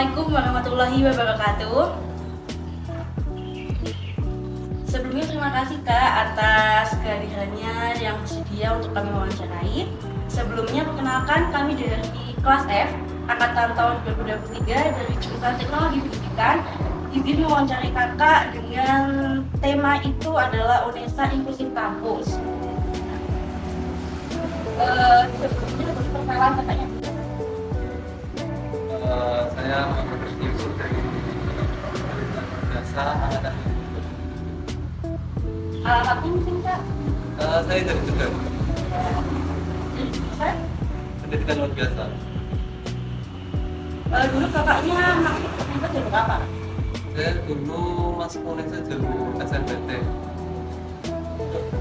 Assalamualaikum warahmatullahi wabarakatuh. Sebelumnya terima kasih Kak atas kehadirannya yang bersedia untuk kami wawancarai. Sebelumnya perkenalkan kami dari kelas F angkatan tahun 2023 dari jurusan Teknologi Pendidikan. Izin mewawancarai Kakak dengan tema itu adalah UNESA Inklusif Kampus. Sebelumnya perkenalan Kakaknya. Saya Muhammad Yusuf dari Jasa Angkatan. Alamatnya mungkin Kak? Saya dari Tegal, Dari jurusan? pendidikan luar biasa. Dulu kakaknya masuk UNESA jalur apa? Saya dulu masuk UNESA jalur SNPT.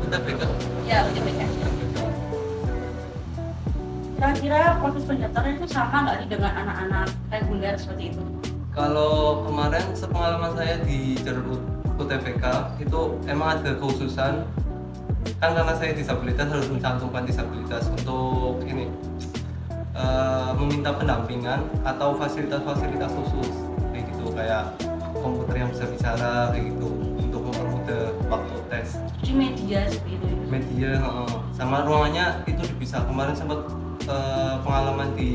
UTBK. Ya, UTBK. Kira-kira proses pendaftaran itu sama nggak sih dengan anak-anak reguler seperti itu? Kalau kemarin sepengalaman saya di jalur UTBK itu emang ada kekhususan, kan karena saya disabilitas harus mencantumkan disabilitas untuk ini meminta pendampingan atau fasilitas-fasilitas khusus kayak gitu, kayak komputer yang bisa bicara kayak gitu untuk mempermudah waktu tes. Jadi media seperti itu. Media sama ruangannya itu dipisah. Kemarin sempat pengalaman di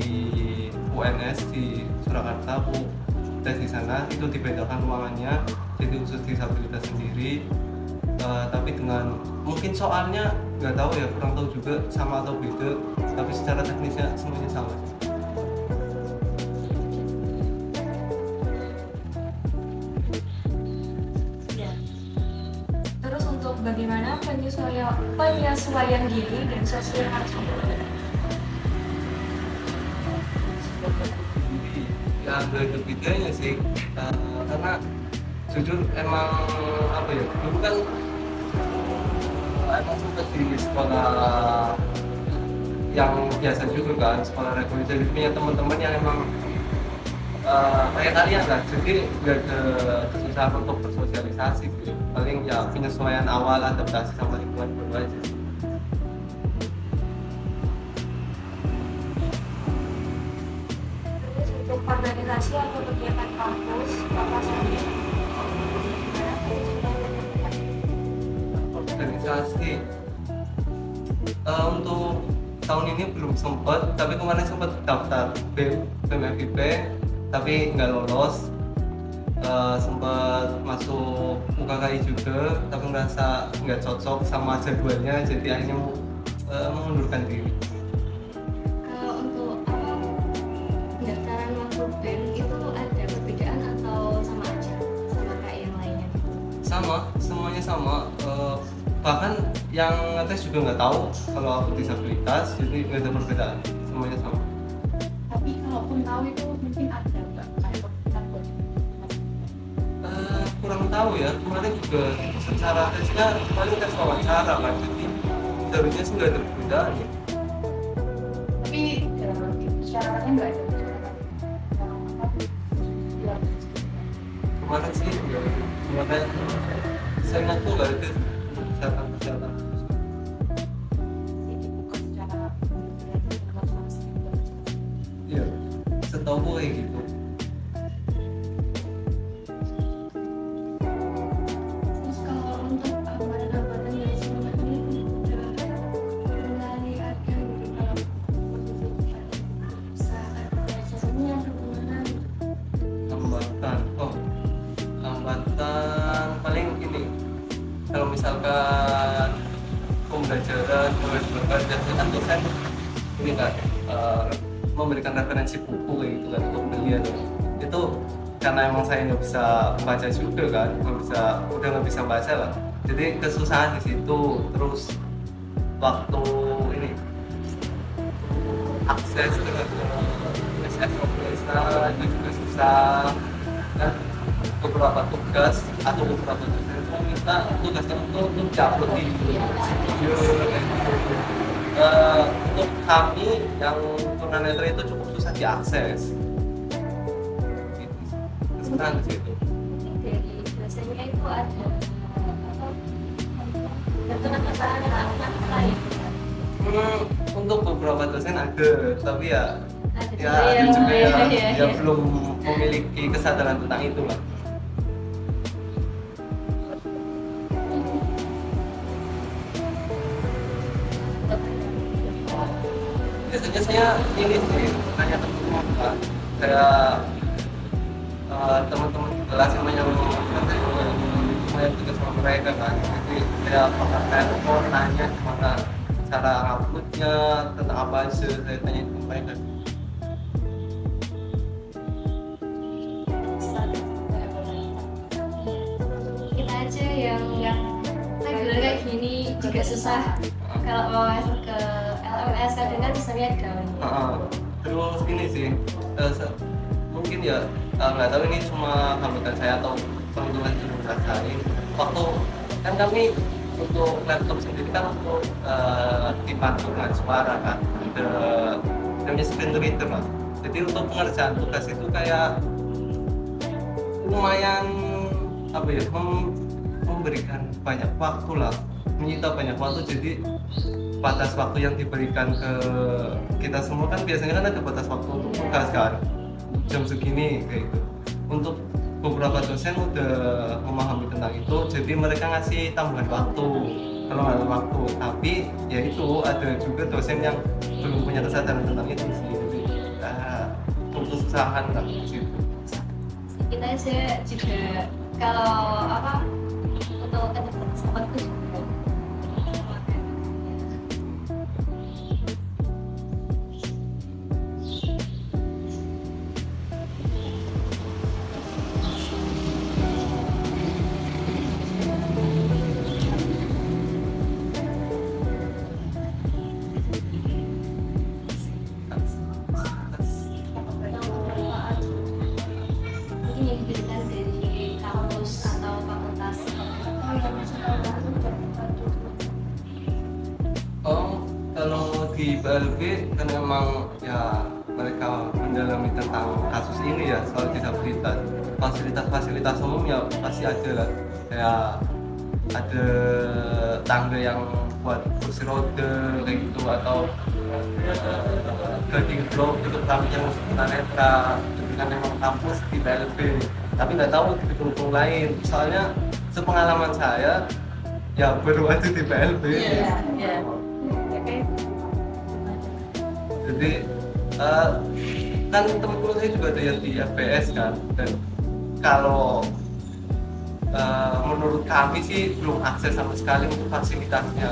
UNS di Surakarta, aku tes di sana itu dibedakan ruangannya, jadi khusus disabilitas sendiri. Tapi dengan mungkin soalnya nggak tahu ya, kurang tahu juga sama atau beda, tapi secara teknisnya semuanya sama. Ya. Terus untuk bagaimana penyesuaian diri dan sosialisasi? Ya ada bedanya sih, karena jujur emang apa ya, dulu kan emang sempat di sekolah yang biasa juga kan, sekolah reguler, jadi punya teman-teman yang emang kayak kalian lah, jadi nggak ada kesusahan untuk bersosialisasi gitu. Paling ya penyesuaian awal, adaptasi sama lingkungan baru aja sih. Terus untuk organisasi atau kegiatan kampus apa saja? Organisasi untuk tahun ini belum sempat, tapi kemarin sempat daftar BEM FIP tapi nggak lolos. Sempat masuk UKKI juga tapi ngerasa nggak cocok sama jadwalnya, jadi akhirnya mengundurkan diri. Kalau untuk pendaftaran masuk BEM itu ada perbedaan atau sama aja sama kayak yang lainnya? Sama, semuanya sama. Bahkan yang ngetes juga nggak tahu kalau aku disabilitas, jadi nggak ada perbedaan, semuanya sama. Tapi kalaupun tahu itu mungkin ada nggak kayak perbedaan? Kurang tahu ya, kemarin juga secara tesnya paling tes wawancara kan, jadi seharusnya sih nggak ada perbedaan ya. Tapi persyaratannya nggak ada Kemarin sih kemarin saya ngaku nggak ada kesehatan. Jadi bukan secara Iya, setahu gue kayak gitu. Terus kalau untuk hambatan-hambatan yang sebenarnya ini udah mulai ada gitu kalau posisi usaha belajarnya bagaimana? Hambatan paling ini, kalau misalkan pembelajaran dan kan dosen ini kan memberikan referensi buku kayak gitu kan untuk pembelian itu, karena emang saya nggak bisa baca juga kan, udah nggak bisa baca lah, jadi kesusahan di situ. Terus waktu ini akses ke SF itu juga susah, dan beberapa tugas atau beberapa dosen itu minta tugasnya untuk upload di video kayak gitu. Untuk kami yang tunanetra itu cukup susah diakses gitu. Kesusahan di situ. Dari biasanya itu ada anak lain. Untuk beberapa dosen ada, tapi ya Ada ya juga ada yang juga ya. ya belum memiliki kesadaran tentang itu lah. Biasanya saya ini sih tanya ke teman Pak, kayak teman-teman di kelas yang saya tugas sama mereka kan, jadi saya telepon nanya gimana cara nguploadnya, tentang apa aja saya tanya ke mereka. Kita aja yang bilang kayak gini juga susah. Kalau mau masuk ke LMS kadang kan sistemnya down. Terus ini sih mungkin ya nggak tahu ini cuma hambatan saya atau teman-teman juga ngerasain waktu kan kami untuk laptop sendiri kan untuk dipandu dengan suara kan, ada namanya screen reader lah. Jadi untuk pengerjaan tugas itu kayak lumayan apa ya, memberikan banyak waktu lah, menyita banyak waktu. Jadi batas waktu yang diberikan ke kita semua kan biasanya kan ada batas waktu untuk tugas kan, jam segini kayak gitu. Untuk beberapa dosen udah memahami tentang itu, jadi mereka ngasih tambahan waktu kalau nggak ada waktu. Tapi ya itu ada juga dosen yang belum punya kesadaran tentang itu sih, jadi untuk usahakan lah gitu. Kita aja juga kalau apa untuk kesempatan itu juga mungkin yang diberikan dari kampus atau fakultas. Kalau di BLB kan memang ya mereka mendalami tentang kasus ini ya, soal disabilitas. Fasilitas umum ya pasti ada lah, kayak ada tangga yang buat kursi roda kayak gitu, atau guiding block untuk kami yang tunanetra dengan memang kampus di BLB. Tapi nggak tahu di gedung lain, soalnya sepengalaman saya ya baru ada di BLB. Jadi kan teman-teman saya juga ada yang di FBS kan, dan kalau menurut kami sih belum akses sama sekali untuk fasilitasnya.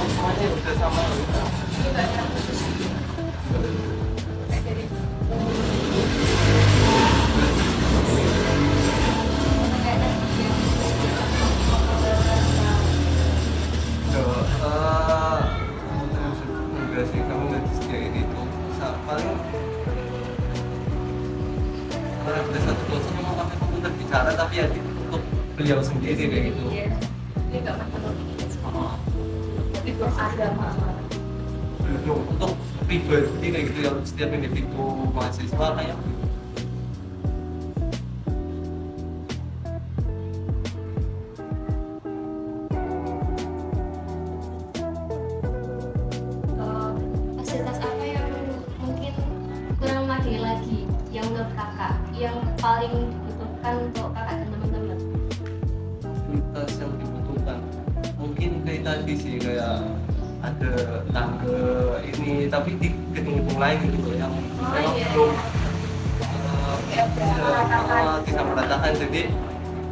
Semuanya udah sama. Enggak sih, kamu nggak disediain itu. Paling ada satu dosen yang mau pakai komputer bicara, tapi ya untuk beliau sendiri kayak gitu. Belum untuk pribadi kayak gitu, yang setiap individu mahasiswa kayak gitu. Fasilitas apa yang mungkin kurang memadai lagi yang menurut kakak yang paling dibutuhkan untuk kakak dan teman-teman? Fasilitas yang dibutuhkan mungkin kayak tadi sih, kayak ada tangga ini tapi di gedung-gedung lain gitu loh, yang memang belum bisa meratakan. Jadi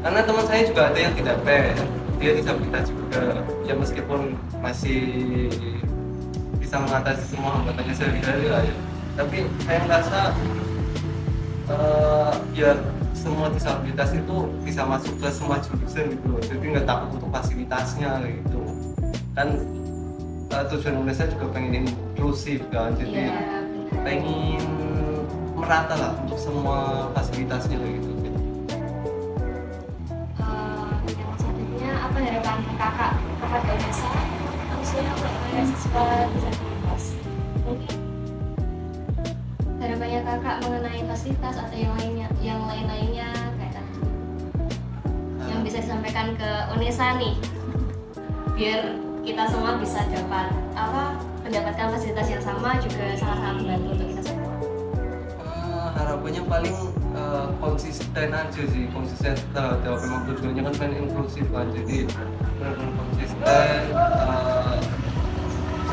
karena teman saya juga ada yang tidak PES, dia disabilitas juga ya, meskipun masih bisa mengatasi semua hambatannya sehari-hari lah ya, tapi saya merasa ya semua disabilitas itu bisa masuk ke semua jurusan gitu loh, jadi nggak takut untuk fasilitasnya gitu kan. Tujuan Indonesia juga pengen inklusif kan, jadi pengen merata lah untuk semua fasilitasnya gitu. Yang selanjutnya apa harapan kakak kepada Unesa khususnya untuk mahasiswa disabilitas? kakak mengenai fasilitas atau yang lain-lainnya kayak tadi yang bisa disampaikan ke UNESA nih, biar kita semua bisa mendapatkan fasilitas yang sama, juga sangat-sangat membantu untuk kita semua. Harapannya paling konsisten aja sih, konsisten terhadap memang tujuannya kan pengen inklusif kan, jadi benar-benar konsisten,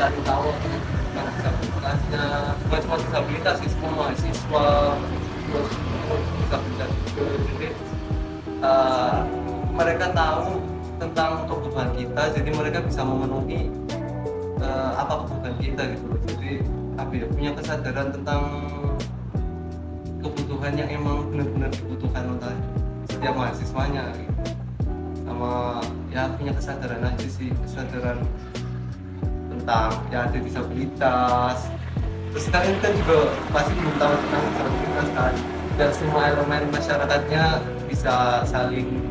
cari tahu tentang disabilitasnya, bukan cuma disabilitas sih, semua mahasiswa terus disabilitas juga, jadi mereka tahu tentang kebutuhan kita, jadi mereka bisa memenuhi apa kebutuhan kita gitu. Jadi punya kesadaran tentang kebutuhan yang emang benar-benar dibutuhkan oleh setiap mahasiswanya gitu. Sama ya punya kesadaran aja sih, kesadaran tentang ya ada disabilitas. Terus kalian kan juga pasti belum tahu tentang disabilitas kan, dan semua elemen masyarakatnya bisa saling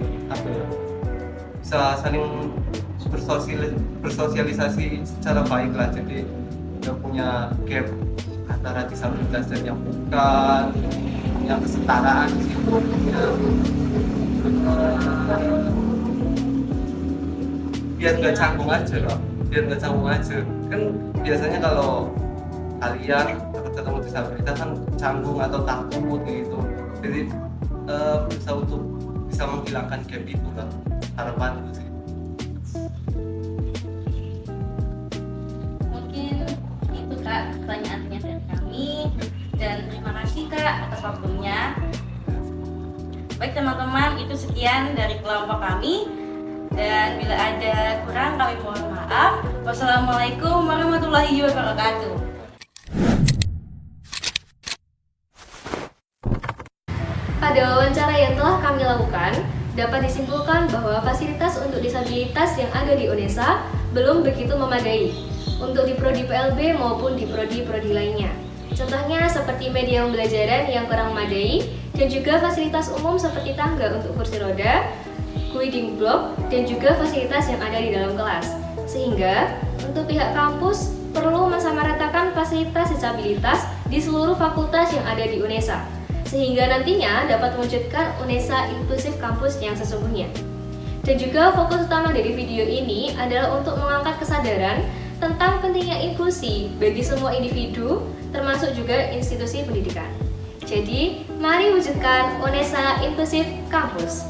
bersosialisasi secara baik lah. Jadi udah punya gap antara disabilitas dan yang bukan, yang kesetaraan di situ punya, biar nggak canggung aja lah, kan biasanya kalau kalian ketemu disabilitas kan canggung atau takut gitu, jadi berusaha untuk bisa menghilangkan gap itu kan, harapanku sih. Mungkin itu Kak pertanyaannya dari kami, dan terima kasih Kak atas waktunya. Baik teman-teman, itu sekian dari kelompok kami, dan bila ada kurang kami mohon maaf. Wassalamualaikum warahmatullahi wabarakatuh. Pada wawancara yang telah kami lakukan, dapat disimpulkan bahwa fasilitas untuk disabilitas yang ada di UNESA belum begitu memadai untuk di prodi PLB maupun di prodi-prodi lainnya. Contohnya seperti media pembelajaran yang kurang memadai, dan juga fasilitas umum seperti tangga untuk kursi roda, guiding block, dan juga fasilitas yang ada di dalam kelas. Sehingga untuk pihak kampus perlu mensamaratakan fasilitas disabilitas di seluruh fakultas yang ada di UNESA, sehingga nantinya dapat mewujudkan UNESA Inklusif Kampus yang sesungguhnya. Dan juga fokus utama dari video ini adalah untuk mengangkat kesadaran tentang pentingnya inklusi bagi semua individu, termasuk juga institusi pendidikan. Jadi, mari wujudkan UNESA Inklusif Kampus.